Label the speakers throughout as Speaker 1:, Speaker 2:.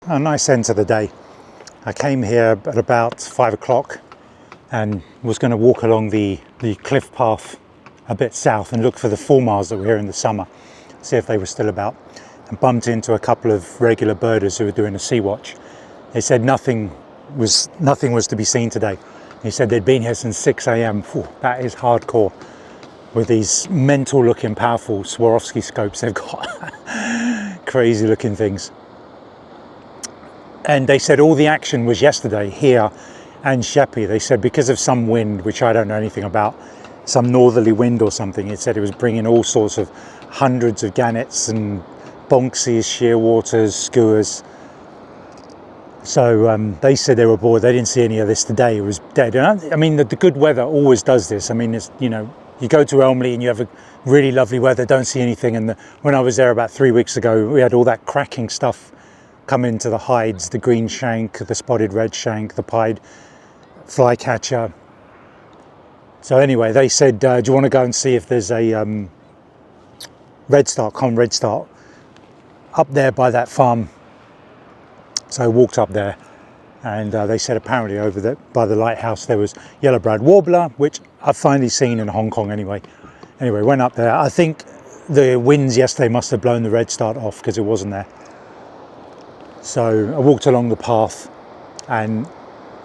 Speaker 1: A nice end to the day. I came here at about 5 o'clock and was going to walk along the cliff path a bit south and look for the fulmars that were here in the summer, see if they were still about, and bumped into a couple of regular birders who were doing a sea watch. They said nothing was to be seen today. He said they'd been here since 6 a.m. Whew, that is hardcore. With these mental looking powerful Swarovski scopes they've got. Crazy looking things. And they said all the action was yesterday here and Sheppey. They said because of some wind, which I don't know anything about, some northerly wind or something, it said it was bringing all sorts of hundreds of gannets and bonksies, shearwaters, skuas. So they said they were bored. They didn't see any of this today. It was dead. And I mean, the good weather always does this. I mean, it's, you know, you go to Elmley and you have a really lovely weather, don't see anything. And when I was there about 3 weeks ago, we had all that cracking stuff come into the hides, the green shank, the spotted red shank, the pied flycatcher. So anyway, they said, do you want to go and see if there's a common redstart up there by that farm? So I walked up there, and they said apparently over there by the lighthouse there was yellow-browed warbler, which I've finally seen in Hong Kong anyway. Anyway, went up there. I think the winds yesterday must have blown the redstart off because it wasn't there. So I walked along the path and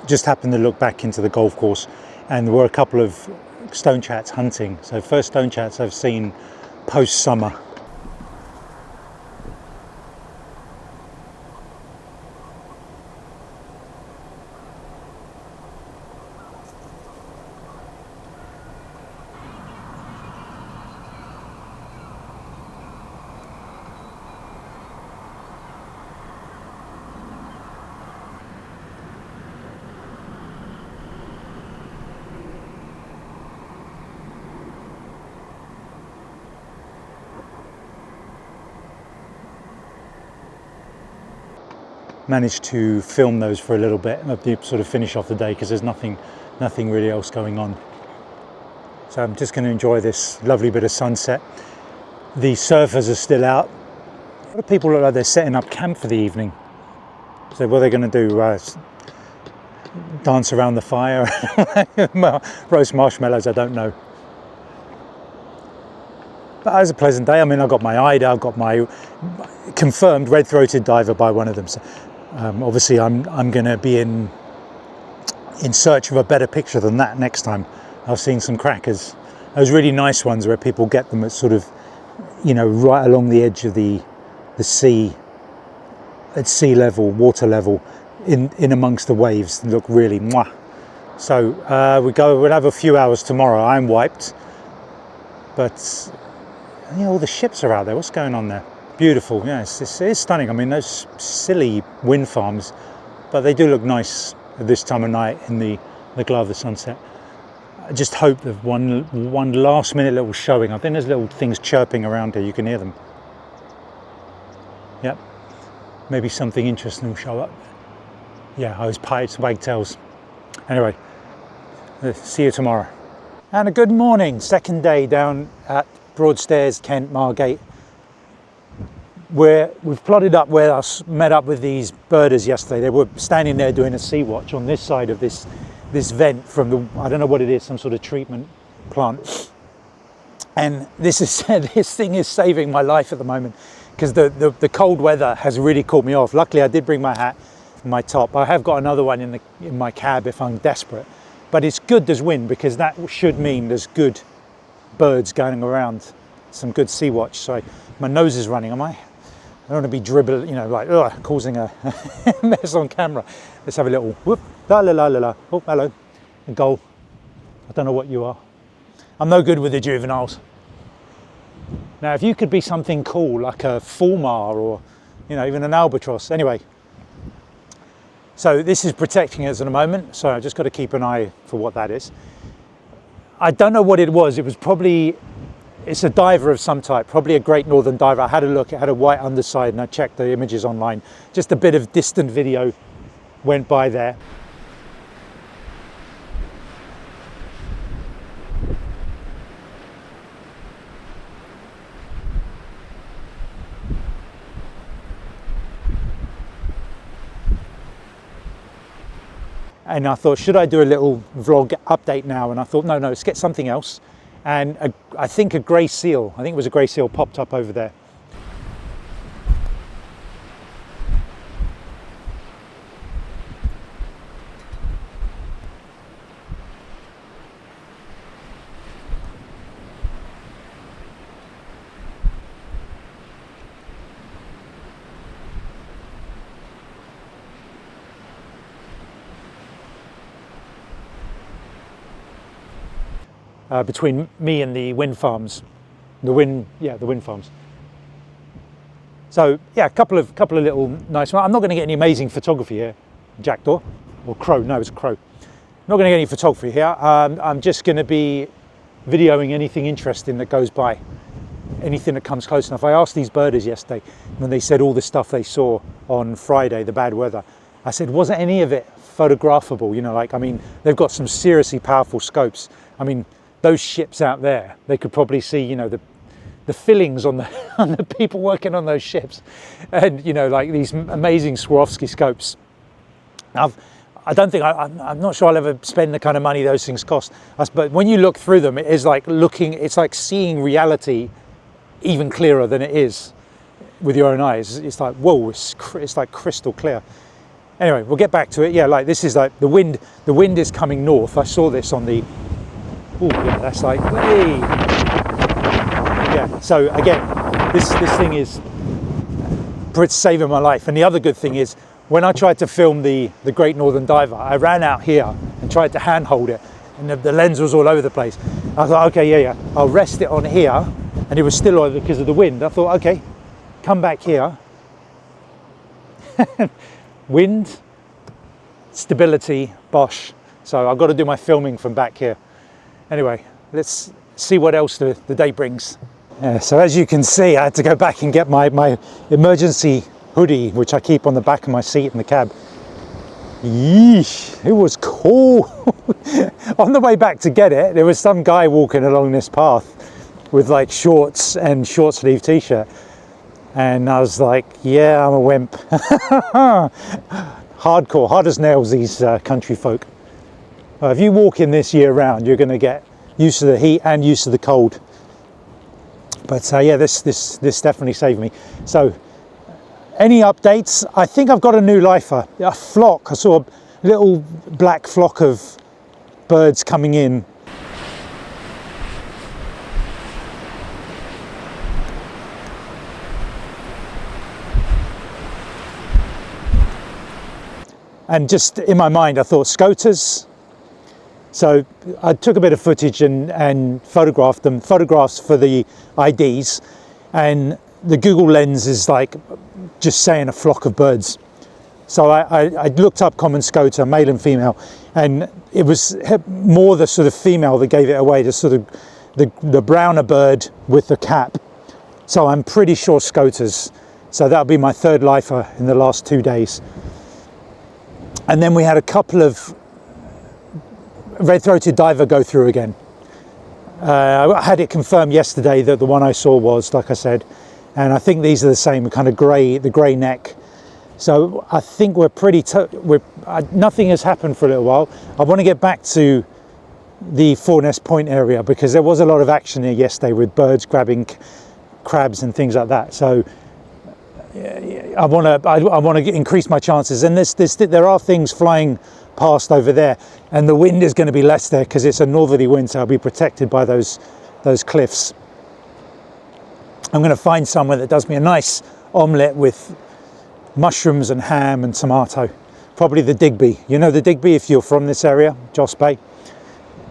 Speaker 1: just happened to look back into the golf course, and there were a couple of stonechats hunting. So first stonechats I've seen post-summer. Managed to film those for a little bit and sort of finish off the day because there's nothing really else going on. So I'm just going to enjoy this lovely bit of sunset. The surfers are still out. A lot of people look like they're setting up camp for the evening. So what are they going to do? Dance around the fire? Roast marshmallows? I don't know. But it was a pleasant day. I mean, I got my IDA, I've got my confirmed red-throated diver by one of them. So, obviously, I'm going to be in search of a better picture than that next time. I've seen some crackers, those really nice ones where people get them at sort of, you know, right along the edge of the sea, at sea level, water level, in amongst the waves. They look really mwah. So we'll have a few hours tomorrow. I'm wiped, but you know, all the ships are out there. What's going on there? Beautiful. Yeah, it's stunning. I mean, those silly wind farms, but they do look nice at this time of night in the glow of the sunset. I just hope that one last minute little showing. I think there's little things chirping around here. You can hear them. Yep. Maybe something interesting will show up. Yeah, I was pipes, wagtails. Anyway, see you tomorrow. And a good morning. Second day down at Broadstairs, Kent, Margate. We've plotted up where I met up with these birders yesterday. They were standing there doing a sea watch on this side of this vent from the, I don't know what it is, some sort of treatment plant. And this thing is saving my life at the moment because the cold weather has really caught me off. Luckily, I did bring my hat and my top. I have got another one in my cab if I'm desperate. But it's good there's wind because that should mean there's good birds going around, some good sea watch. Sorry, my nose is running. I don't want to be dribbling, you know, like causing a mess on camera. Let's have a little whoop, la la la la la. Oh, hello, a gull. I don't know what you are. I'm no good with the juveniles. Now, if you could be something cool like a fulmar or, you know, even an albatross. Anyway, so this is protecting us at the moment. So I've just got to keep an eye for what that is. I don't know what it was. It was probably. It's a diver of some type, probably a Great Northern diver. I had a look, it had a white underside and I checked the images online. Just a bit of distant video went by there. And I thought, should I do a little vlog update now? And I thought, no, let's get something else. And I think a grey seal, I think it was a grey seal, popped up over there. Between me and the wind farms, the wind farms. So yeah, a couple of little nice. I'm not going to get any amazing photography here, jackdaw or crow. No, it's a crow. Not going to get any photography here. I'm just going to be videoing anything interesting that goes by, anything that comes close enough. I asked these birders yesterday when they said all the stuff they saw on Friday, the bad weather. I said, wasn't any of it photographable? You know, like, I mean, they've got some seriously powerful scopes. I mean, those ships out there, they could probably see, you know, the fillings on the on the people working on those ships, and you know, like these amazing Swarovski scopes. I don't think I'm not sure I'll ever spend the kind of money those things cost. But when you look through them, it is like it's like seeing reality even clearer than it is with your own eyes. It's like, whoa, it's like crystal clear. Anyway, we'll get back to it. Yeah, like this is like the wind is coming north. I saw this on the. Oh yeah, that's like, hey. Yeah, so again, this thing is saving my life. And the other good thing is, when I tried to film the Great Northern Diver, I ran out here and tried to handhold it, and the lens was all over the place. I thought, okay, yeah, I'll rest it on here, and it was still over because of the wind. I thought, okay, come back here. Wind, stability, bosh. So I've got to do my filming from back here. Anyway, let's see what else the day brings. So as you can see, I had to go back and get my emergency hoodie, which I keep on the back of my seat in the cab. Yeesh, it was cool. On the way back to get it, there was some guy walking along this path with like shorts and short sleeve t-shirt. And I was like, yeah, I'm a wimp. Hardcore, hard as nails, these country folk. If you walk in this year round, you're going to get used to the heat and used to the cold. But yeah, this definitely saved me. So, any updates? I think I've got a new lifer, a flock. I saw a little black flock of birds coming in. And just in my mind, I thought scoters. So I took a bit of footage and photographed them, photographs for the IDs, and the Google lens is like just saying a flock of birds. So I looked up common scoter, male and female, and it was more the sort of female that gave it away, the sort of the browner bird with the cap. So I'm pretty sure scoters. So that'll be my third lifer in the last 2 days. And then we had a couple of red-throated diver go through again. I had it confirmed yesterday that the one I saw was, like I said, and I think these are the same kind of the grey neck. So I think we're pretty, nothing has happened for a little while. I want to get back to the Forness Point area because there was a lot of action here yesterday with birds grabbing crabs and things like that. So I want to increase my chances. And there are things flying past over there, and the wind is going to be less there because it's a northerly wind, so I'll be protected by those cliffs. I'm going to find somewhere that does me a nice omelette with mushrooms and ham and tomato. Probably the Digby. You know the Digby if you're from this area, Joss Bay.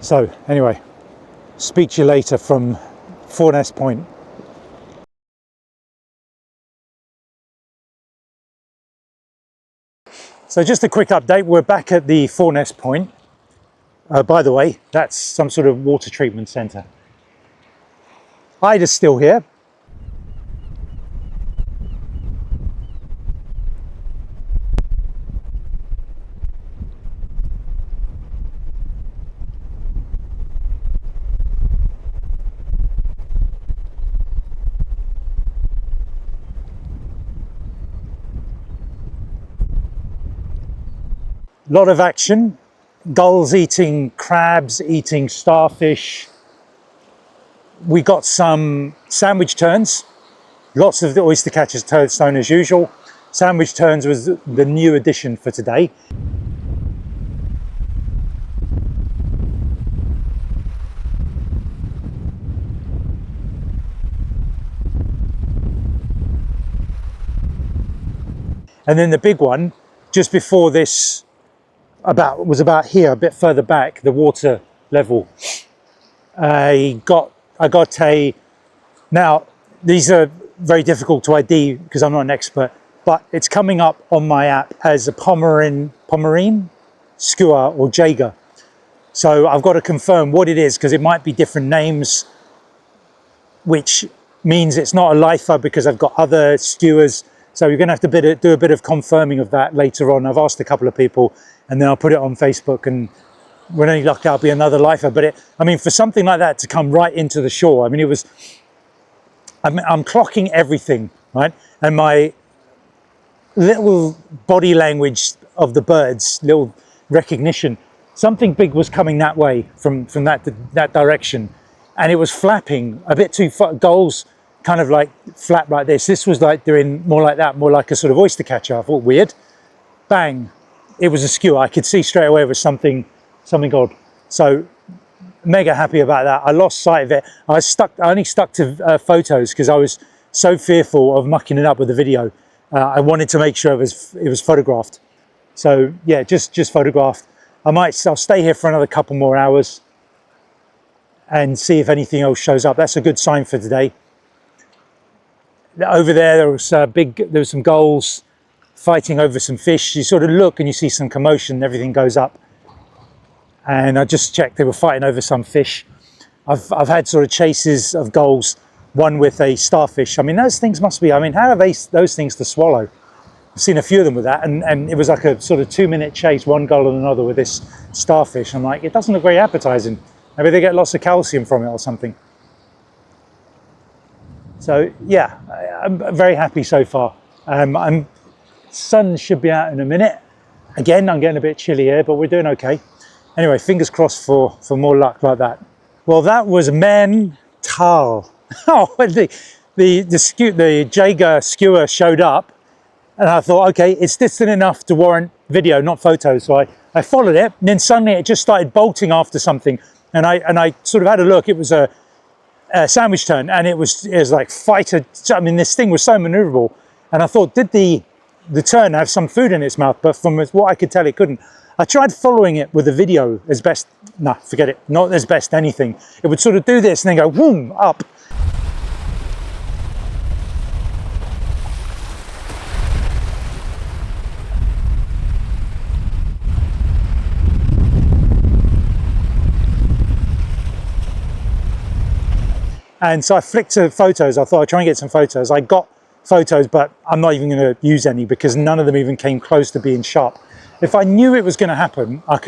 Speaker 1: So anyway, speak to you later from Forness Point. So just a quick update, we're back at the Forness Point. By the way, that's some sort of water treatment centre. Ida's still here. Lot of action. gulls eating crabs, eating starfish. We got some sandwich terns, lots of the oyster catchers toadstone as usual. Sandwich terns was the new addition for today. And then the big one, just before this, was about here, a bit further back, the water level. I got a, now these are very difficult to ID because I'm not an expert, but it's coming up on my app as a Pomerine skua or jager. So I've got to confirm what it is because it might be different names, which means it's not a lifer because I've got other skuas. So you're going to have to do a bit of confirming of that later on. I've asked a couple of people and then I'll put it on Facebook, and with any luck that'll be another lifer. But I mean, for something like that to come right into the shore, I mean, I'm clocking everything, right? And my little body language of the birds, little recognition, something big was coming that way from that direction, and it was flapping a bit too far. Gulls kind of like flap like this. This was like doing more like that, more like a sort of oyster catcher. I thought, weird. Bang! It was a skua. I could see straight away it was something odd. So mega happy about that. I lost sight of it. I only stuck to photos because I was so fearful of mucking it up with the video. I wanted to make sure it was photographed. So yeah, just photographed. I'll stay here for another couple more hours and see if anything else shows up. That's a good sign for today. Over there was some gulls fighting over some fish. You sort of look and you see some commotion and everything goes up. And I just checked, they were fighting over some fish. I've had sort of chases of gulls, one with a starfish. I mean, those things must be, I mean, how are those things to swallow? I've seen a few of them with that, and it was like a sort of 2-minute chase, one gull and another with this starfish. I'm like, it doesn't look very appetizing. Maybe they get lots of calcium from it or something. So yeah, I'm very happy so far. Sun should be out in a minute. Again, I'm getting a bit chilly here, but we're doing okay. Anyway, fingers crossed for more luck like that. Well, that was mental. Oh, the jager skua showed up, and I thought, okay, it's distant enough to warrant video, not photos. So I followed it, and then suddenly it just started bolting after something, and I sort of had a look. It was a sandwich tern, and it was like fighter. I mean, this thing was so maneuverable, and I thought, did the tern have some food in its mouth? But from what I could tell, it couldn't. I tried following it with a video as best. Nah, forget it. Not as best anything. It would sort of do this and then go boom up. And so I flicked to photos. I thought I'd try and get some photos. I got photos, but I'm not even going to use any because none of them even came close to being sharp. If I knew it was going to happen, I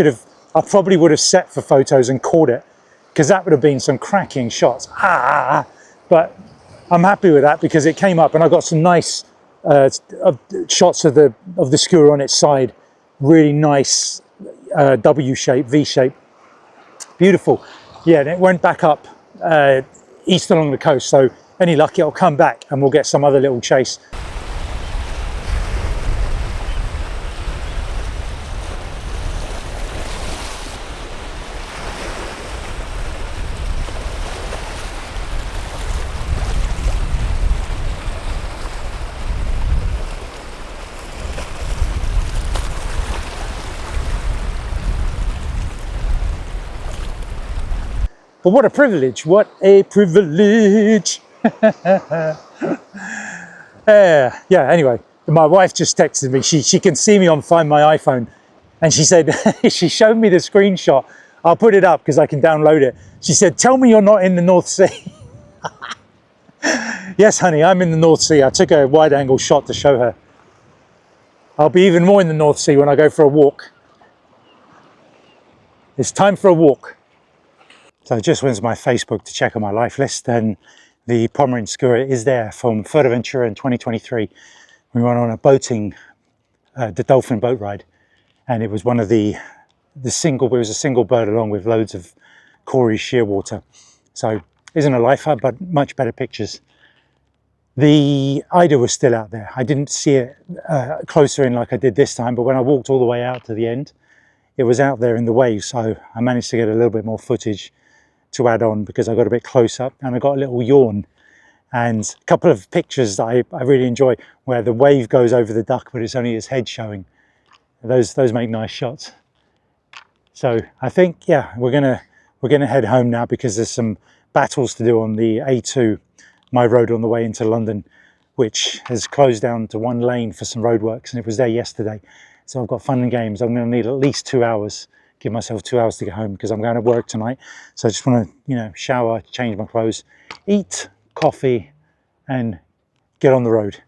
Speaker 1: probably would have set for photos and caught it, because that would have been some cracking shots. But I'm happy with that because it came up and I got some nice shots of the skua on its side. Really nice W shape, V shape. Beautiful. Yeah, and it went back up east along the coast. So any luck, it'll come back and we'll get some other little chase. But what a privilege, what a privilege. Yeah, anyway, my wife just texted me. She can see me on Find My iPhone. And she said, she showed me the screenshot. I'll put it up because I can download it. She said, tell me you're not in the North Sea. Yes, honey, I'm in the North Sea. I took a wide angle shot to show her. I'll be even more in the North Sea when I go for a walk. It's time for a walk. So I just went to my Facebook to check on my life list, and the Pomerine skua is there from Fuerteventura in 2023. We went on a boating, the dolphin boat ride, and it was one of the it was a single bird along with loads of Corey shearwater. So isn't a lifer, but much better pictures. The eider was still out there. I didn't see it closer in like I did this time, but when I walked all the way out to the end, it was out there in the waves. So I managed to get a little bit more footage to add on because I got a bit close up, and I got a little yawn and a couple of pictures that I really enjoy where the wave goes over the duck, but it's only his head showing. Those make nice shots. So I think, yeah, we're gonna head home now because there's some battles to do on the A2, my road on the way into London, which has closed down to one lane for some roadworks, and it was there yesterday. So I've got fun and games. I'm going to need at least 2 hours, give myself 2 hours to get home because I'm going to work tonight. So I just want to, you know, shower, change my clothes, eat, coffee, and get on the road.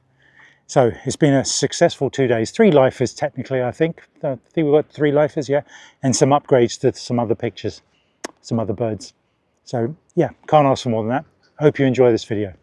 Speaker 1: So it's been a successful 2 days, 3 lifers technically, I think. I think we've got 3 lifers, yeah, and some upgrades to some other pictures, some other birds. So yeah, can't ask for more than that. Hope you enjoy this video.